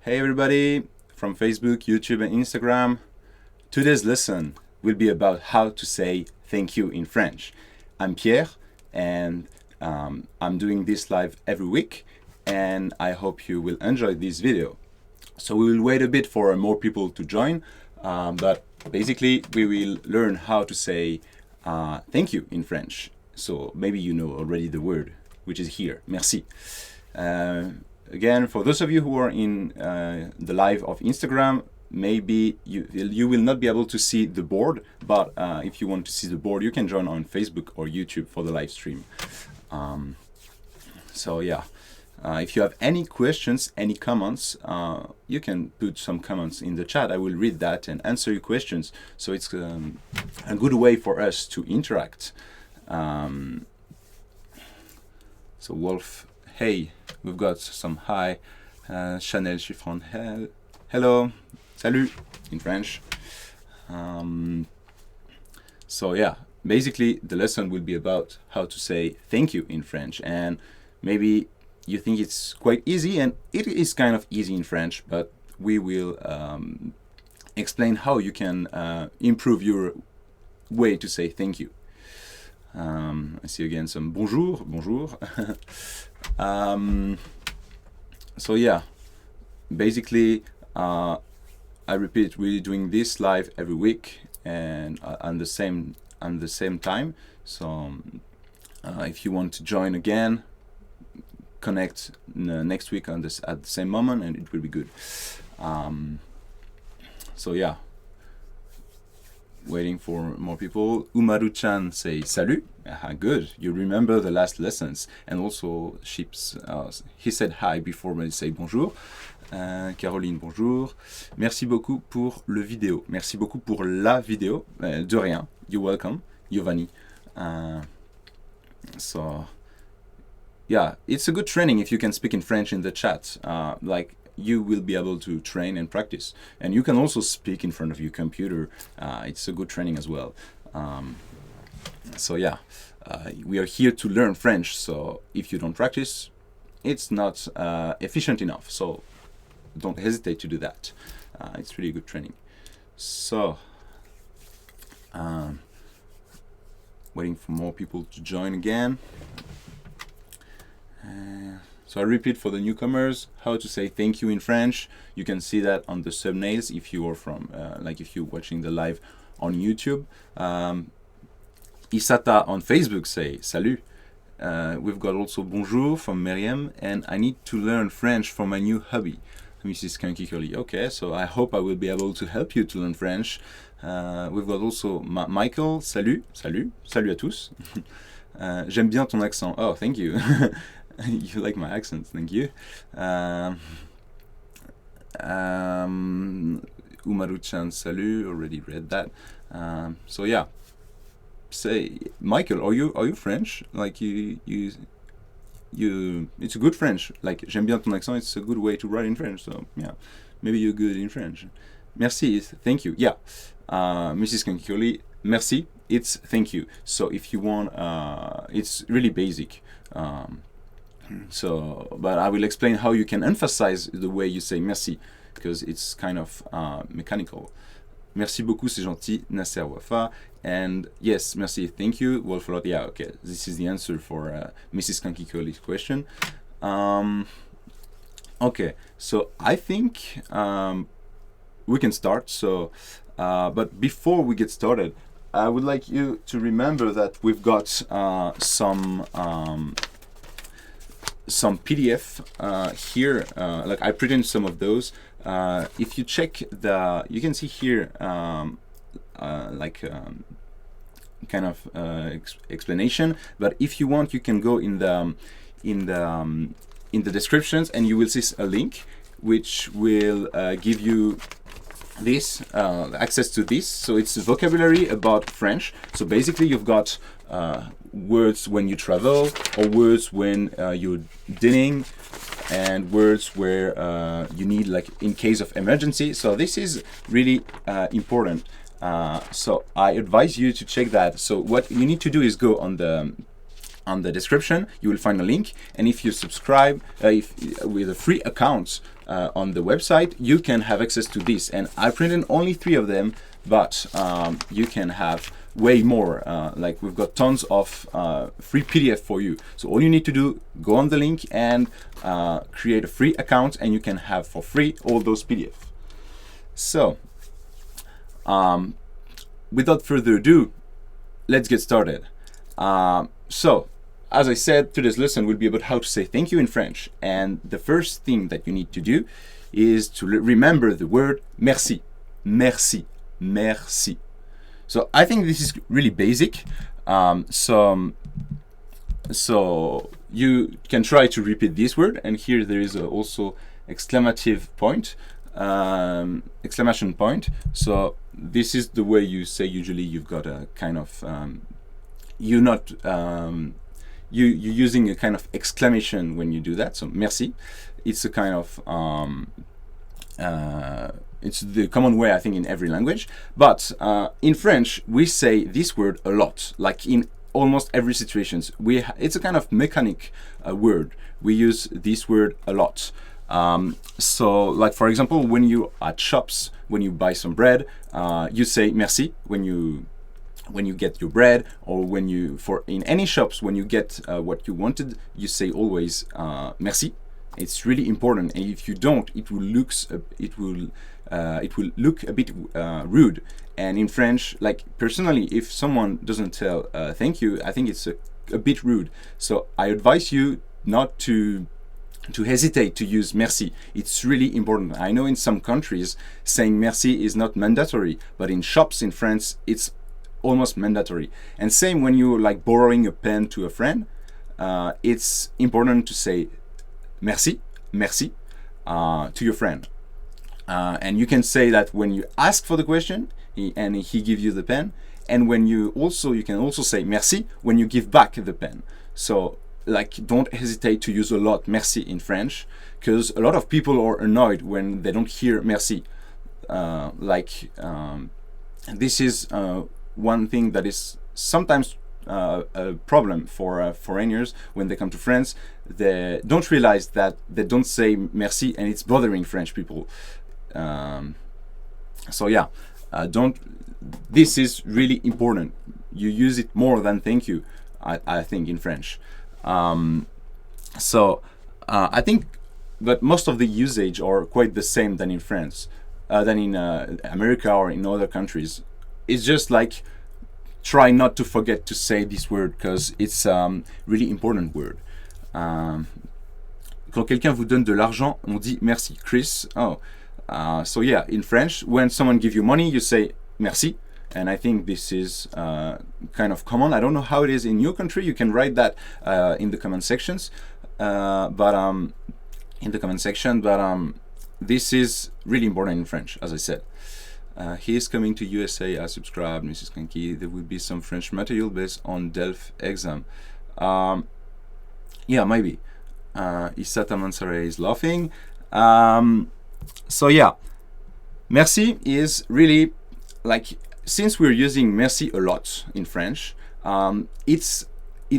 Hey everybody from Facebook, YouTube and Instagram. Today's lesson will be about how to say thank you in French. I'm Pierre and I'm doing this live every week and I hope you will enjoy this video. So we will wait a bit for more people to join, but basically we will learn how to say thank you in French. So maybe you know already the word, which is here, merci. Again, for those of you who are in the live of Instagram, maybe you will not be able to see the board, but if you want to see the board, you can join on Facebook or YouTube for the live stream. If you have any questions, any comments, you can put some comments in the chat. I will read that and answer your questions. So it's a good way for us to interact. So Wolf, hey, we've got some hi. Chanel Chiffon, hello, salut in French. So yeah, basically the lesson will be about how to say thank you in French. And maybe you think it's quite easy, and it is kind of easy in French, but we will explain how you can improve your way to say thank you. I see again some bonjour. So yeah, basically I repeat, we're doing this live every week and on the same time. So if you want to join again, connect next week at the same moment and it will be good. So yeah, waiting for more people. Umaru-chan say salut. Good, you remember the last lessons. And also Chips, he said hi before I say bonjour. Caroline, bonjour. Merci beaucoup pour le vidéo. Merci beaucoup pour la vidéo. De rien. You're welcome, Giovanni. So yeah, it's a good training if you can speak in French in the chat. Like you will be able to train and practice. And you can also speak in front of your computer. It's a good training as well. So yeah, we are here to learn French. So if you don't practice, it's not efficient enough. So don't hesitate to do that. It's really good training. So waiting for more people to join again. So I repeat for the newcomers how to say thank you in French. You can see that on the thumbnails if you are from if you're watching the live on YouTube. Isata on Facebook say salut. We've got also bonjour from Miriam, and I need to learn French for my new hobby. Mrs. Skunky Curly. Okay, so I hope I will be able to help you to learn French. We've got also Michael. Salut à tous. J'aime bien ton accent. Oh, thank you. You like my accent, thank you. Umaru-chan, salut, already read that. So yeah, say Michael, are you French? Like you it's a good French. Like j'aime bien ton accent, it's a good way to write in French. So yeah, maybe you're good in French. Merci is thank you. Yeah, Mrs. Kankikoli, merci, it's thank you. So if you want, it's really basic. But I will explain how you can emphasize the way you say merci, because it's kind of mechanical. Merci beaucoup, c'est gentil, Nasser Wafa. And yes, merci, thank you, Wolflot. Yeah, okay, this is the answer for Mrs. Kankikoli's question. Okay, so I think we can start. So, but before we get started, I would like you to remember that we've got some PDF here. Like I printed some of those. If you check you can see here kind of explanation. But if you want, you can go in the descriptions, and you will see a link which will give you this access to this. So it's vocabulary about French. So basically you've got words when you travel, or words when you're dining, and words where you need, like in case of emergency. So this is really important. So I advise you to check that. So what you need to do is go on the on the description, you will find a link. And if you subscribe with a free account on the website, you can have access to this. And I printed only 3 of them, but you can have way more. Like we've got tons of free PDF for you. So all you need to do, go on the link and create a free account, and you can have for free all those PDF. So without further ado, let's get started. So as I said, today's lesson will be about how to say thank you in French. And the first thing that you need to do is to remember the word merci. Merci. Merci. So I think this is really basic. So you can try to repeat this word. And here there is also exclamation point. So this is the way you say usually. You've got a kind of you're not you're using a kind of exclamation when you do that. So merci, it's a kind of it's the common way, I think, in every language. But in French, we say this word a lot, like in almost every situation. It's a kind of mechanic word. We use this word a lot. So, like for example, when you at shops, when you buy some bread, you say merci when you get your bread, or when you in any shops when you get what you wanted, you say always merci. It's really important, and if you don't, it will look a bit rude. And in French, like personally, if someone doesn't tell thank you, I think it's a bit rude. So I advise you not to hesitate to use merci. It's really important. I know in some countries saying merci is not mandatory, but in shops in France it's almost mandatory. And same when you're like borrowing a pen to a friend, it's important to say merci to your friend. And you can say that when you ask for the question and he gives you the pen, and when you can also say merci when you give back the pen. So like, don't hesitate to use a lot merci in French, because a lot of people are annoyed when they don't hear merci. This is one thing that is sometimes a problem for foreigners when they come to France. They don't realize that they don't say merci, and it's bothering French people. So yeah, this is really important. You use it more than thank you, I think, in French. I think that most of the usage are quite the same than in France, than in America or in other countries. It's just like, try not to forget to say this word, because it's really important word. Quand quelqu'un vous donne de l'argent, on dit merci. Chris, so yeah, in French, when someone gives you money, you say merci. And I think this is kind of common. I don't know how it is in your country. You can write that in the comment sections. This is really important in French, as I said. He is coming to USA. I subscribed, Mrs. Kanki. There will be some French material based on DELF exam. Yeah, maybe. Isata Mansare is laughing. So yeah, merci is really like, since we're using merci a lot in French, it's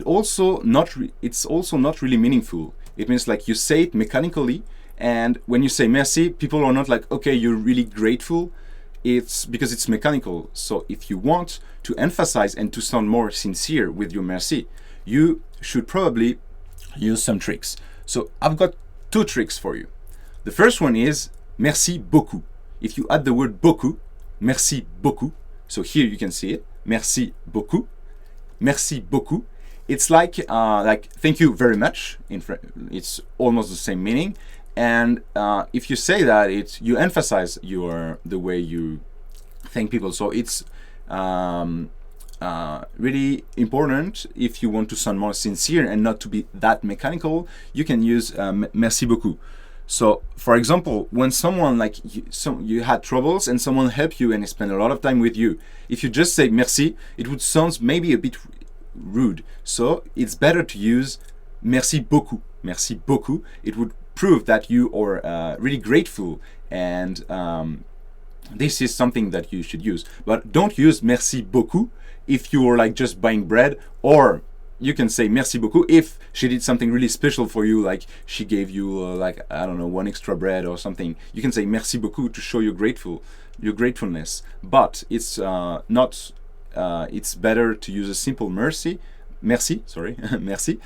also not really meaningful. It means like you say it mechanically, and when you say merci, people are not like, okay, you're really grateful. It's because it's mechanical. So if you want to emphasize and to sound more sincere with your merci, you should probably use some tricks. So I've got 2 tricks for you. The first one is merci beaucoup. If you add the word beaucoup, merci beaucoup. So here you can see it, merci beaucoup, merci beaucoup. It's like thank you very much. In French, it's almost the same meaning. And if you say that, you emphasize the way you thank people. So it's really important. If you want to sound more sincere and not to be that mechanical, you can use merci beaucoup. So, for example, when someone you had troubles and someone helped you and spent a lot of time with you, if you just say merci, it would sound maybe a bit rude. So it's better to use merci beaucoup. Merci beaucoup. It would prove that you are really grateful, and this is something that you should use. But don't use merci beaucoup if you are like just buying bread, or you can say merci beaucoup if she did something really special for you, like she gave you like, I don't know, one extra bread or something. You can say merci beaucoup to show your gratefulness. But it's not. It's better to use a simple merci, sorry, merci.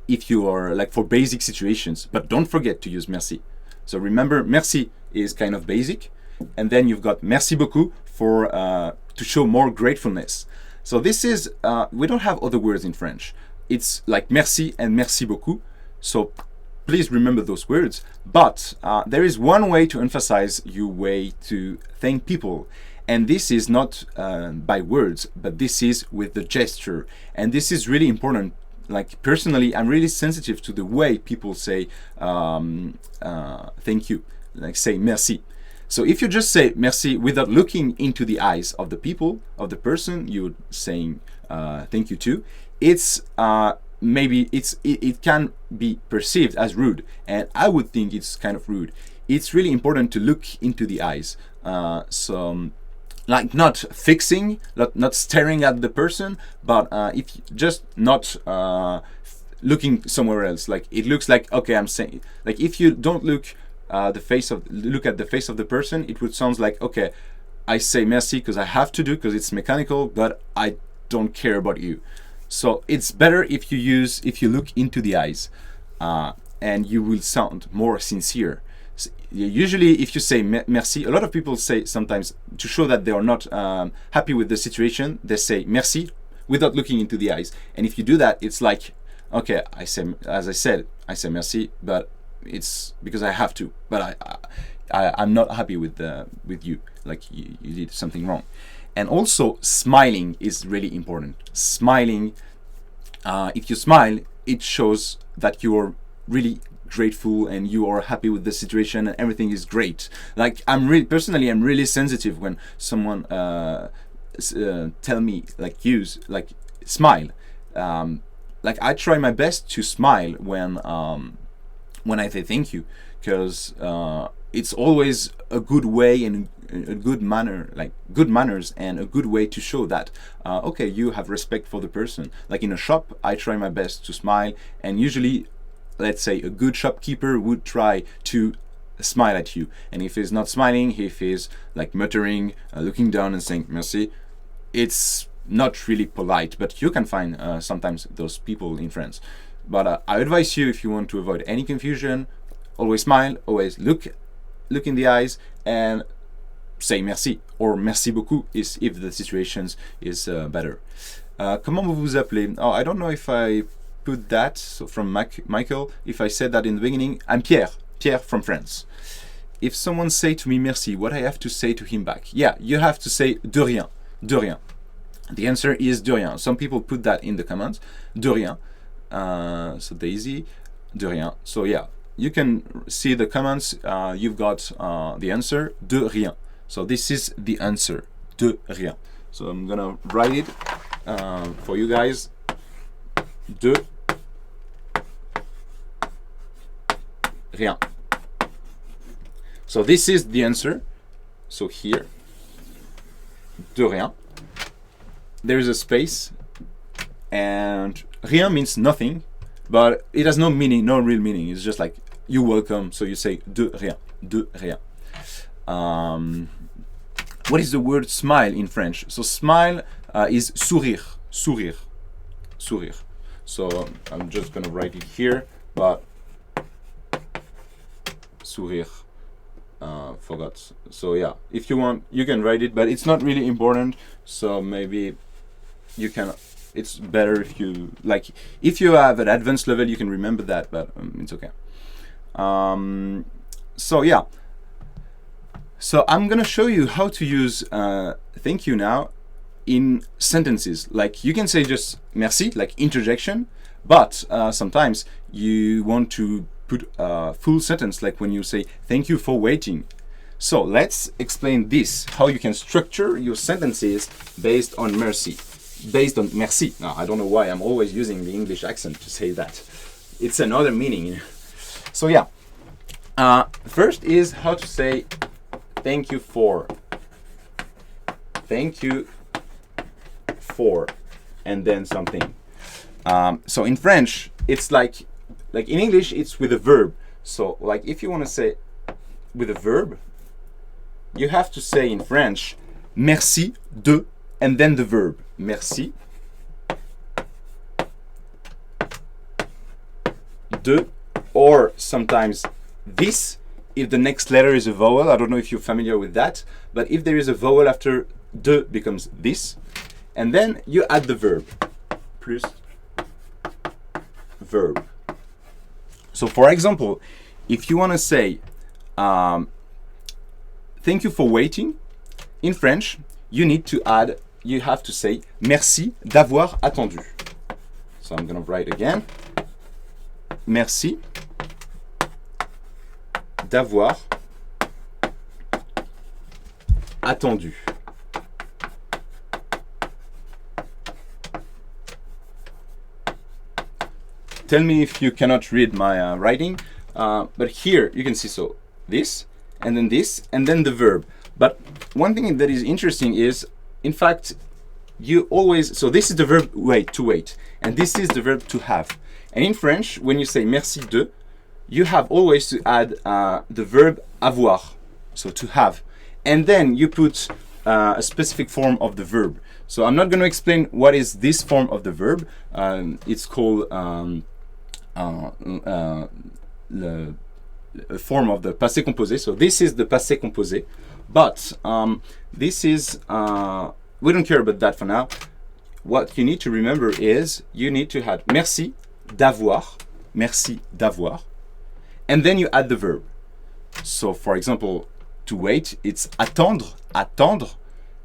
If you are like for basic situations, but don't forget to use merci. So remember, merci is kind of basic, and then you've got merci beaucoup for to show more gratefulness. So this is we don't have other words in French. It's like merci and merci beaucoup. So please remember those words. But there is one way to emphasize your way to thank people. And this is not by words, but this is with the gesture. And this is really important. Like personally, I'm really sensitive to the way people say thank you, like say merci. So if you just say merci without looking into the eyes of the people, of the person you're saying thank you to, it's maybe it can be perceived as rude, and I would think it's kind of rude. It's really important to look into the eyes. So like not fixing, not staring at the person, but if just not looking somewhere else. Like it looks like, okay, I'm saying, like if you don't look at the face of the person, it would sound like, okay, I say merci because I have to do, because it's mechanical, but I don't care about you. So it's better if you look into the eyes, and you will sound more sincere. So usually if you say merci, a lot of people say sometimes to show that they are not happy with the situation, they say merci without looking into the eyes. And if you do that, it's like, okay, I say, as I said, I say merci, but it's because I have to, but I'm not happy with you, like you did something wrong. And also smiling is really important. Smiling, if you smile, it shows that you are really grateful and you are happy with the situation and everything is great. Like I'm really sensitive when someone tell me like smile. Like I try my best to smile when I say thank you, because it's always a good way and a good manner, like good manners, and a good way to show that okay, you have respect for the person. Like in a shop, I try my best to smile, and usually, let's say a good shopkeeper would try to smile at you. And if he's not smiling, if he's like muttering, looking down and saying merci, it's not really polite. But you can find sometimes those people in France. But I advise you, if you want to avoid any confusion, always smile, always look in the eyes, and say merci or merci beaucoup is if the situation is better. Comment vous vous appelez? Oh, I don't know if I put that. So from Michael, if I said that in the beginning, I'm Pierre from France. If someone say to me merci, what I have to say to him back? Yeah, you have to say de rien. The answer is de rien. Some people put that in the comments, de rien. So Daisy, de rien. So yeah, you can see the comments. You've got the answer, de rien. So this is the answer, de rien. So I'm gonna write it for you guys. De rien. So this is the answer. So here, de rien. There is a space, and rien means nothing, but it has no meaning, no real meaning. It's just like you're welcome. So you say de rien, de rien. What is the word smile in French? So smile is sourire. So I'm just gonna write it here, but sourire. Forgot. So yeah, if you want, you can write it, but it's not really important. So maybe you can. It's better if you like. If you have an advanced level, you can remember that, but it's okay. So yeah. So I'm gonna show you how to use thank you now in sentences. Like you can say just merci, like interjection, but sometimes you want to put a full sentence, like when you say thank you for waiting. So let's explain this, how you can structure your sentences based on merci. Now I don't know why I'm always using the English accent to say that. It's another meaning. So yeah, first is how to say thank you for. and then something. So in French, it's like in English, it's with a verb. So like if you want to say with a verb, you have to say in French, merci de, and then the verb. Merci de, or sometimes this, if the next letter is a vowel. I don't know if you're familiar with that, but if there is a vowel after de, becomes this, and then you add the verb, plus verb. So for example, if you want to say thank you for waiting, in French, you have to say merci d'avoir attendu. So I'm going to write again. Merci d'avoir attendu. Tell me if you cannot read my writing, but here you can see, so this, and then this, and then the verb. But one thing that is interesting is, in fact, you always, so this is the verb wait, to wait, and this is the verb to have. And in French, when you say merci de, you have always to add the verb avoir, so to have. And then you put a specific form of the verb. So I'm not going to explain what is this form of the verb. It's called the form of the passé composé. So this is the passé composé. But this is, we don't care about that for now. What you need to remember is you need to add merci d'avoir, and then you add the verb. So for example, to wait, it's attendre,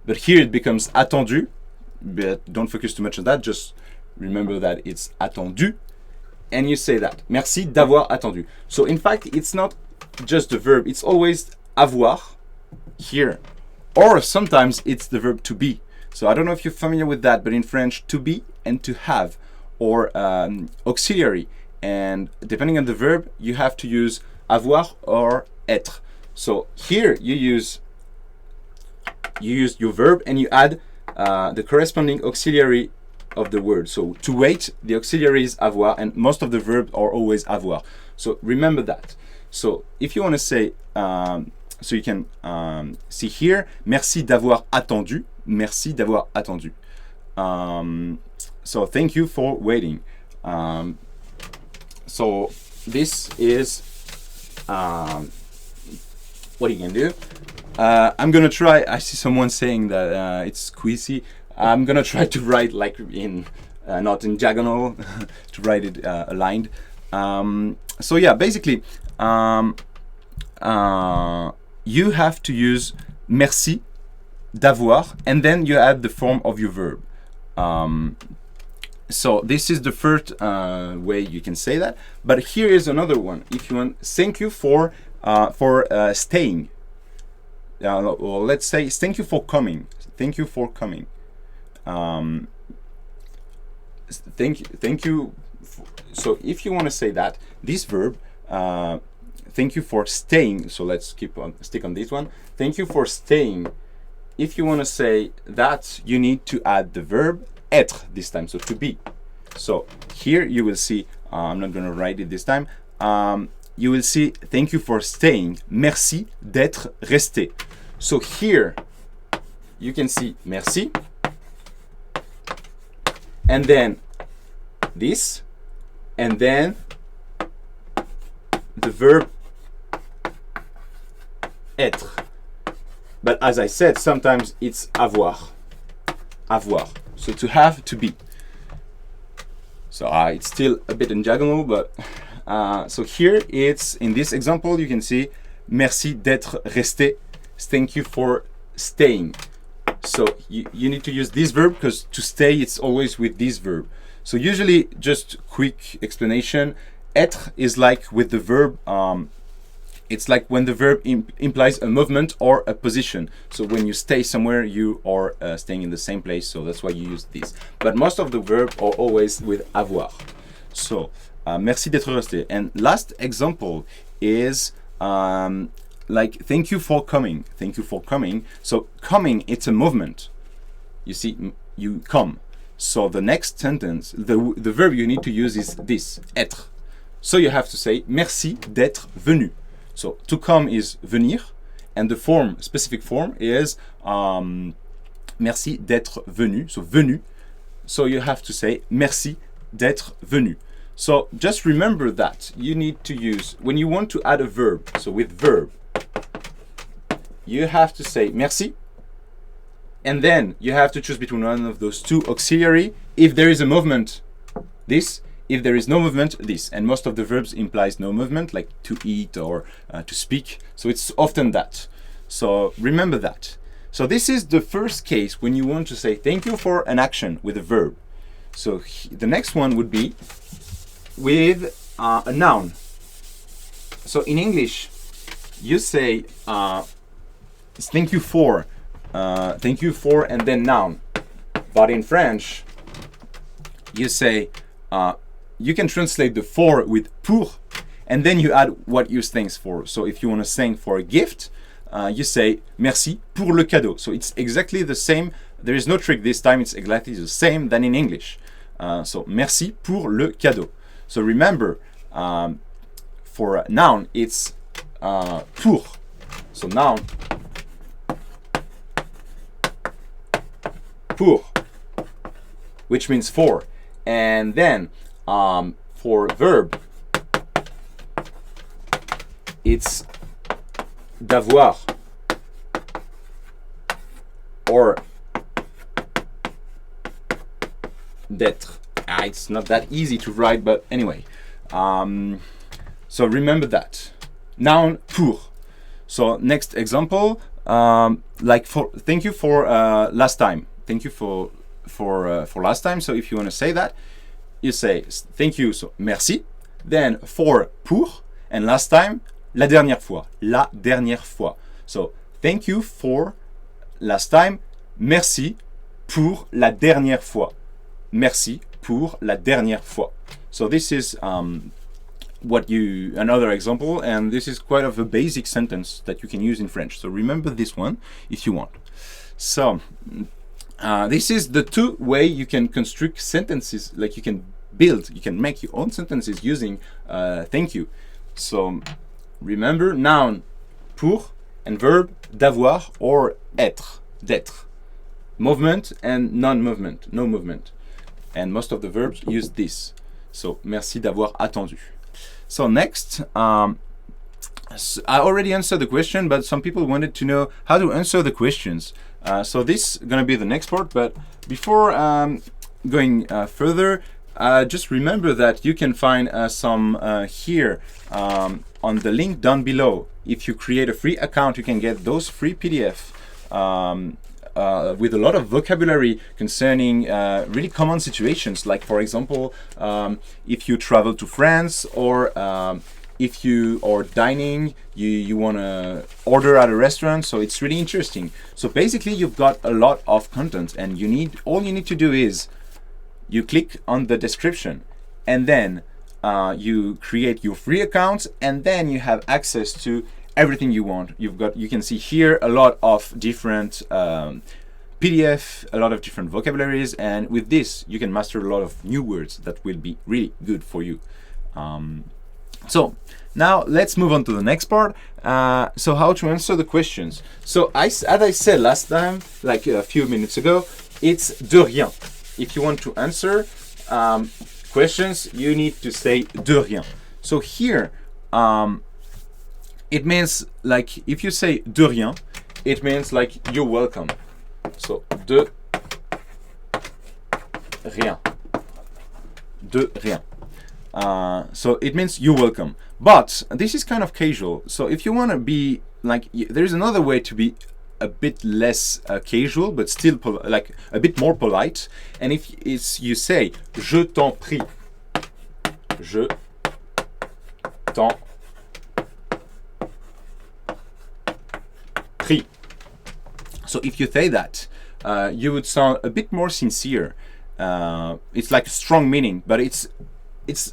but here it becomes attendu, but don't focus too much on that, just remember that it's attendu, and you say that, merci d'avoir attendu. So in fact, it's not just the verb, it's always avoir here, or sometimes it's the verb to be. So I don't know if you're familiar with that, but in French, to be and to have, or auxiliary, and depending on the verb, you have to use avoir or être. So here you use your verb and you add the corresponding auxiliary of the word. So to wait, the auxiliary is avoir, and most of the verbs are always avoir. So remember that. So if you want to say, so you can see here, merci d'avoir attendu, merci d'avoir attendu. So thank you for waiting. So this is what you can do. I'm gonna try. I see someone saying that it's squeezy. I'm gonna try to write like in not in diagonal, to write it aligned. So yeah, basically, you have to use merci d'avoir, and then you add the form of your verb. So this is the first way you can say that. But here is another one. If you want, thank you for staying. Or let's say thank you for coming. Thank you for coming. Thank you. So if you want to say that, this verb, thank you for staying. So let's stick on this one. Thank you for staying. If you want to say that, you need to add the verb être this time, so to be. So here you will see, I'm not going to write it this time, you will see thank you for staying, merci d'être resté. So here you can see merci, and then this, and then the verb être. But as I said, sometimes it's avoir. So to have, to be. So it's still a bit in diagonal, but so here it's, in this example, you can see merci d'être resté. Thank you for staying. So you need to use this verb because to stay, it's always with this verb. So usually, just quick explanation, être is like with the verb, it's like when the verb implies a movement or a position. So when you stay somewhere, you are staying in the same place. So that's why you use this. But most of the verbs are always with avoir. So merci d'être resté. And last example is like thank you for coming. Thank you for coming. So coming, it's a movement. You see, you come. So the next sentence, the verb you need to use is this, être. So you have to say merci d'être venu. So to come is venir, and the form, specific form is merci d'être venu. So venu. So you have to say merci d'être venu. So just remember that you need to use, when you want to add a verb, so with verb, you have to say merci, and then you have to choose between one of those two auxiliary. If there is a movement, this. If there is no movement, this. And most of the verbs implies no movement, like to eat or to speak. So it's often that. So remember that. So this is the first case when you want to say thank you for an action with a verb. So the next one would be with a noun. So in English, you say thank you for, and then noun. But in French, you say, you can translate the for with pour, and then you add what you thanks for. So if you want to thank for a gift, you say merci pour le cadeau. So it's exactly the same. There is no trick this time. It's exactly the same than in English. So merci pour le cadeau. So remember, for a noun, it's pour. So noun, pour, which means for. And then for verb, it's d'avoir or d'être. It's not that easy to write, but anyway. So remember that. Noun pour. So next example, like for thank you for last time. Thank you for last time. So if you want to say that, you say thank you, so merci. Then for pour, and last time, la dernière fois. La dernière fois. So thank you for last time. Merci pour la dernière fois. Merci pour la dernière fois. So this is another example, and this is quite of a basic sentence that you can use in French. So remember this one if you want. So this is the two way you can construct sentences, like you can make your own sentences using thank you. So remember, noun pour and verb d'avoir or être, d'être. Movement and non-movement, no movement. And most of the verbs use this. So merci d'avoir attendu. So next, I already answered the question, but some people wanted to know how to answer the questions. So this is gonna be the next part, but before going further, just remember that you can find some here on the link down below. If you create a free account, you can get those free PDF with a lot of vocabulary concerning really common situations, like for example, if you travel to France, or if you are dining, you want to order at a restaurant. So it's really interesting. So basically you've got a lot of content, and all you need to do is you click on the description, and then you create your free account, and then you have access to everything you want. You can see here a lot of different PDF, a lot of different vocabularies, and with this you can master a lot of new words that will be really good for you. So now let's move on to the next part. So how to answer the questions. So as I said last time, like a few minutes ago, it's de rien. If you want to answer questions, you need to say de rien. So here, it means, like, if you say de rien, it means like you're welcome. So de rien. De rien. So it means you're welcome. But this is kind of casual. So if you want to be like, there's another way to be a bit less casual, but still like a bit more polite. And if you say je t'en prie, je t'en prie. So if you say that, you would sound a bit more sincere. It's like a strong meaning, but it's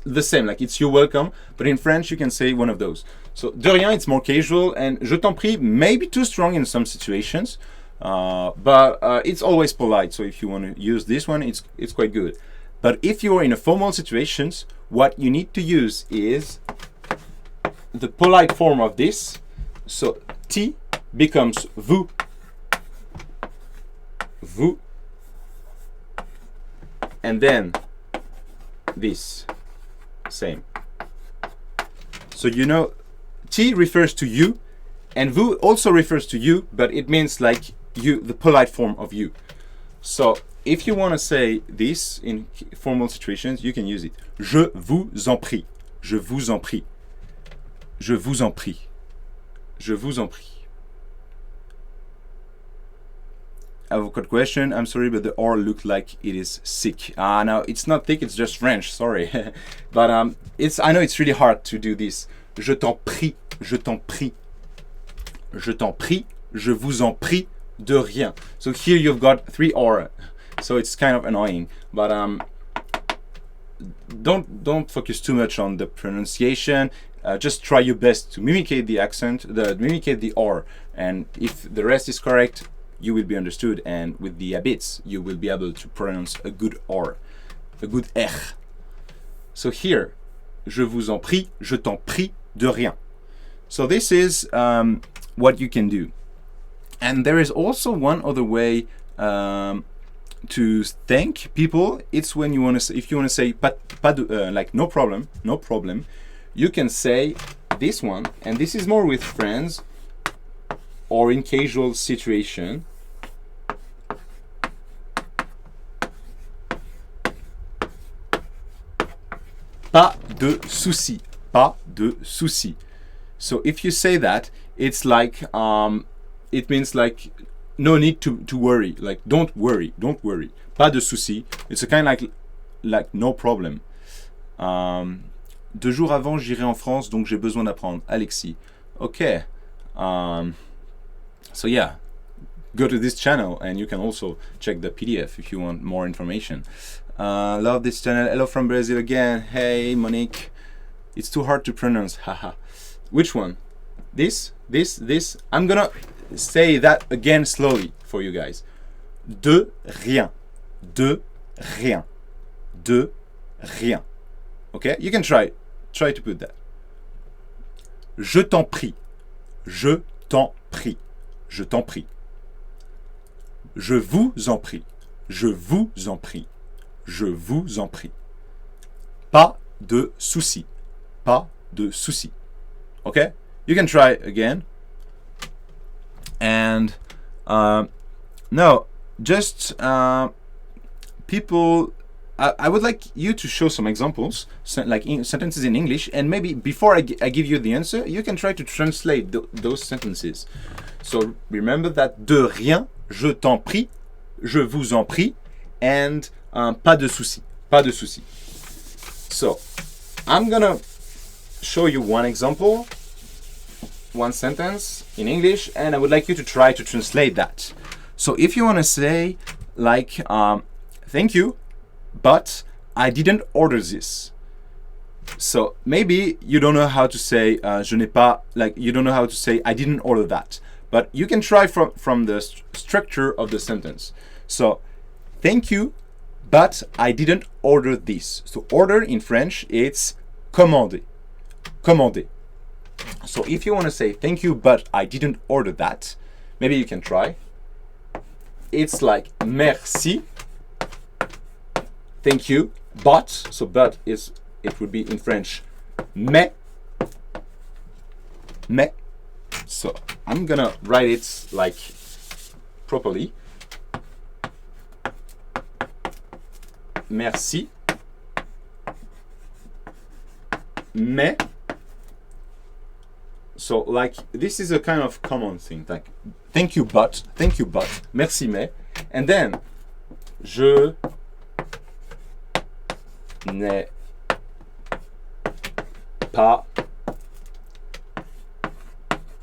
the same, like it's you're welcome, but in French you can say one of those. So de rien, it's more casual, and je t'en prie may be too strong in some situations, but it's always polite. So if you want to use this one, it's quite good. But if you are in a formal situations, what you need to use is the polite form of this. So ti becomes vous, vous, and then this, same. So you know, ti refers to you, and vous also refers to you, but it means like you, the polite form of you. So if you want to say this in formal situations, you can use it. Je vous en prie. Je vous en prie. Je vous en prie. Je vous en prie. I have a quick question. I'm sorry, but the R looked like it is sick. No, it's not thick. It's just French. Sorry, but I know it's really hard to do this. Je t'en prie. Je t'en prie. Je t'en prie. Je vous en prie de rien. So here you've got 3 R. So it's kind of annoying. But don't focus too much on the pronunciation. Just try your best to mimicate the accent, mimicate the R, and if the rest is correct, you will be understood, and with the habits, you will be able to pronounce a good R, a good R. So here, je vous en prie, je t'en prie de rien. So this is what you can do. And there is also one other way to thank people. It's when you want to say, if you want to say pas de, like no problem, you can say this one, and this is more with friends or in casual situation. Pas de souci, pas de souci. So if you say that, it's like it means like no need to worry, like don't worry. Pas de souci. It's a kind of like no problem. 2 jours avant, j'irai en France, donc j'ai besoin d'apprendre. Alexis. Okay. So yeah, go to this channel and you can also check the PDF if you want more information. Love this channel. Hello from Brazil again. Hey, Monique. It's too hard to pronounce. Haha. Which one? This? I'm gonna say that again slowly for you guys. De rien. De rien. De rien. Okay? You can try to put that. Je t'en prie. Je t'en prie. Je t'en prie. Je vous en prie. Je vous en prie. Je vous en prie. Pas de souci. Pas de souci. Okay? You can try again. And no, just people. I would like you to show some examples, like sentences in English, and maybe before I give you the answer, you can try to translate those sentences. So remember that de rien, je t'en prie, je vous en prie, and pas de souci, pas de souci. So I'm gonna show you one example, one sentence in English, and I would like you to try to translate that. So if you want to say like, thank you, but I didn't order this. So maybe you don't know how to say je n'ai pas, like you don't know how to say I didn't order that. But you can try from the structure of the sentence. So thank you, but I didn't order this. So order in French, it's commander. Commander. So if you want to say thank you, but I didn't order that, maybe you can try. It's like merci. Thank you, but, so but is, it would be in French, mais. So I'm gonna write it like properly. Merci, mais. So like this is a kind of common thing, like thank you but, merci mais, and then je n'ai pas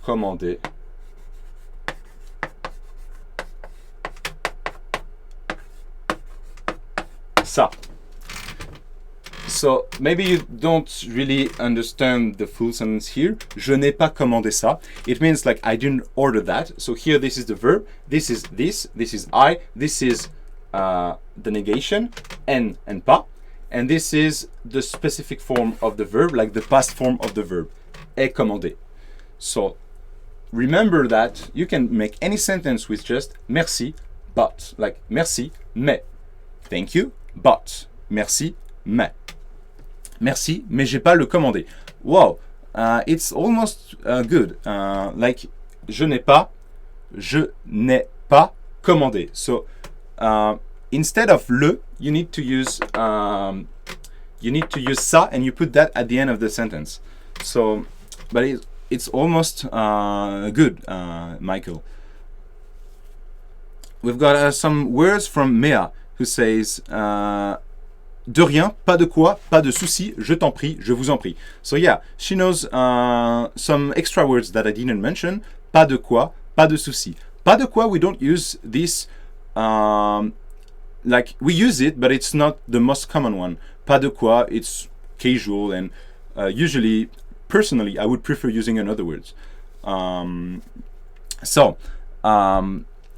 commandé ça. So maybe you don't really understand the full sentence here. Je n'ai pas commandé ça. It means like I didn't order that. So here this is the verb. This is I. This is the negation, and pas. And this is the specific form of the verb, like the past form of the verb. Est commandé. So remember that you can make any sentence with just merci, but. Like merci, mais. Thank you, but. Merci, mais. Merci, mais j'ai pas le commandé. Wow, it's almost good. Like, je n'ai pas commandé. So, instead of le, you need to use ça, and you put that at the end of the sentence. So, but it's almost good, Michael. We've got some words from Mea, who says, de rien, pas de quoi, pas de souci, je t'en prie, je vous en prie. So yeah, she knows some extra words that I didn't mention. Pas de quoi, pas de souci. Pas de quoi, we don't use this, like, we use it, but it's not the most common one. Pas de quoi, it's casual, and usually, personally, I would prefer using another words.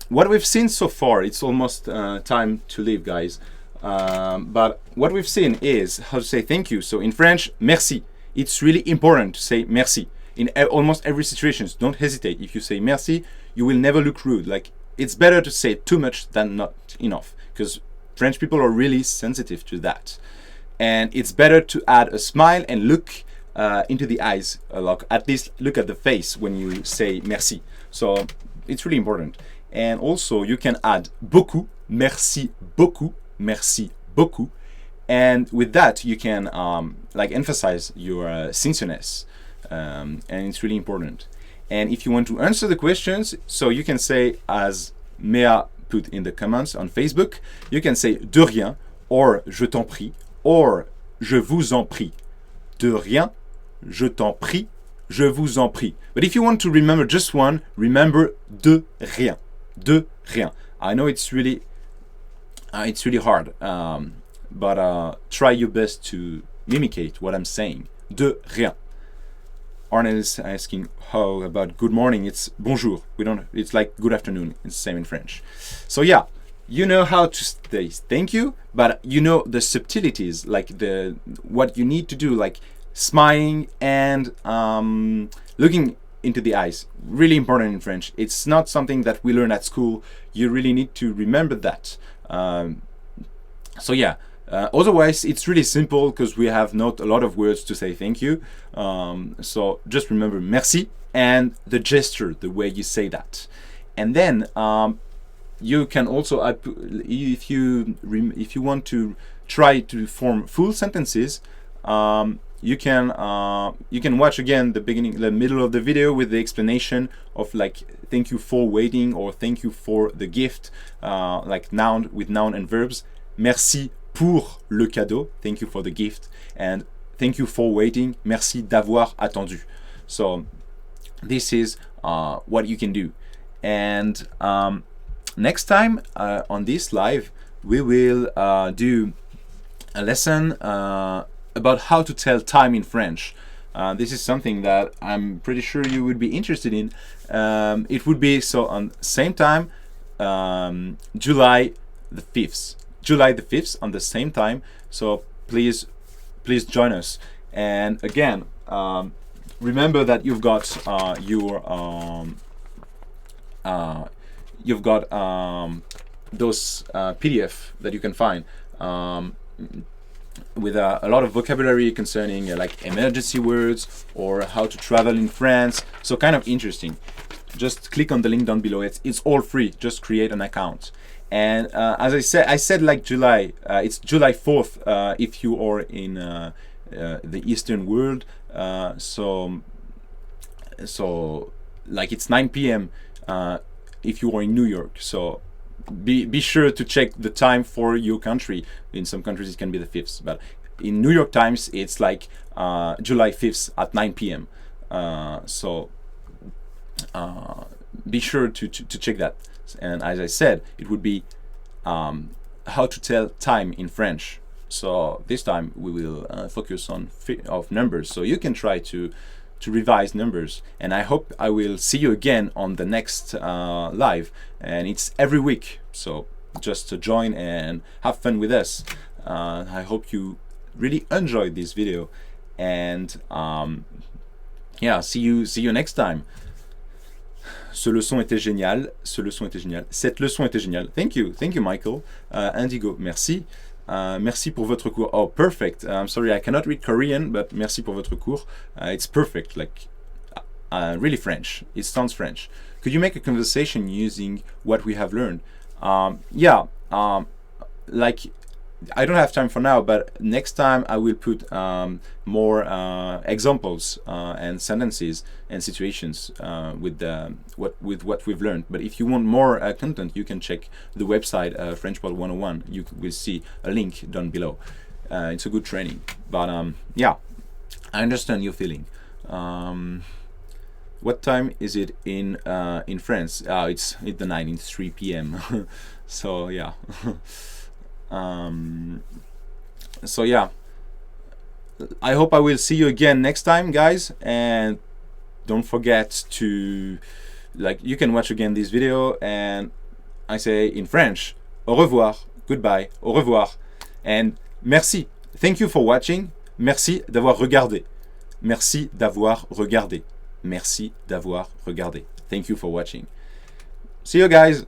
What we've seen so far, it's almost time to leave, guys. But what we've seen is how to say thank you. So in French, merci. It's really important to say merci in almost every situation. Don't hesitate. If you say merci, you will never look rude. Like, it's better to say too much than not enough, because French people are really sensitive to that. And it's better to add a smile and look into the eyes. At least look at the face when you say merci. So it's really important. And also you can add beaucoup, merci beaucoup. Merci beaucoup, and with that you can like emphasize your sincereness, and it's really important. And if you want to answer the questions, so you can say, as Mea put in the comments on Facebook, you can say de rien, or je t'en prie, or je vous en prie. De rien, je t'en prie, je vous en prie. But if you want to remember just one, remember de rien. De rien. I know it's really hard, but try your best to mimicate what I'm saying. De rien. Arnold is asking how about good morning. It's bonjour. It's like good afternoon. It's the same in French. So yeah, you know how to say thank you, but you know the subtleties, like what you need to do, like smiling and looking into the eyes. Really important in French. It's not something that we learn at school. You really need to remember that. So yeah, otherwise it's really simple, because we have not a lot of words to say thank you. So just remember merci and the gesture, the way you say that. And then you can also, if you want to try to form full sentences, you can watch again the middle of the video with the explanation of, like, thank you for waiting, or thank you for the gift, like noun with noun and verbs. Merci pour le cadeau, thank you for the gift, and thank you for waiting, merci d'avoir attendu. So this is what you can do. And next time on this live, we will do a lesson about how to tell time in French. This is something that I'm pretty sure you would be interested in. It would be so on same time, July the 5th. July the 5th on the same time. So please join us. And again, remember that you've got those PDF that you can find. With a lot of vocabulary concerning like emergency words or how to travel in France. So kind of interesting. Just click on the link down below. It's all free. Just create an account. And as I said like July. It's July 4th if you are in the Eastern world. So like it's 9 p.m. If you are in New York. So be sure to check the time for your country. In some countries it can be the 5th, but in New York times it's like July 5th at 9 p.m. So be sure to check that. And as I said, it would be how to tell time in French. So this time we will focus on of numbers. So you can try to revise numbers, and I hope I will see you again on the next live, and it's every week, so just to join and have fun with us. I hope you really enjoyed this video, and yeah, see you next time. Ce leçon était génial, ce leçon était génial, cette leçon était géniale. Thank you Michael. Indigo, merci. Merci pour votre cours. Oh, perfect. I'm sorry, I cannot read Korean, but merci pour votre cours. It's perfect, like really French. It sounds French. Could you make a conversation using what we have learned? Yeah, like I don't have time for now, but next time I will put more examples and sentences and situations with what we've learned. But if you want more content, you can check the website Frenchpod 101. You will see a link down below. It's a good training. But yeah, I understand your feeling. What time is it in France? It's the night. It's 3 p.m. So yeah. So yeah, I hope I will see you again next time, guys, and don't forget to, like, you can watch again this video, and I say in French, au revoir, goodbye, au revoir, and merci. Thank you for watching. Merci d'avoir regardé. Merci d'avoir regardé. Merci d'avoir regardé. Thank you for watching. See you guys.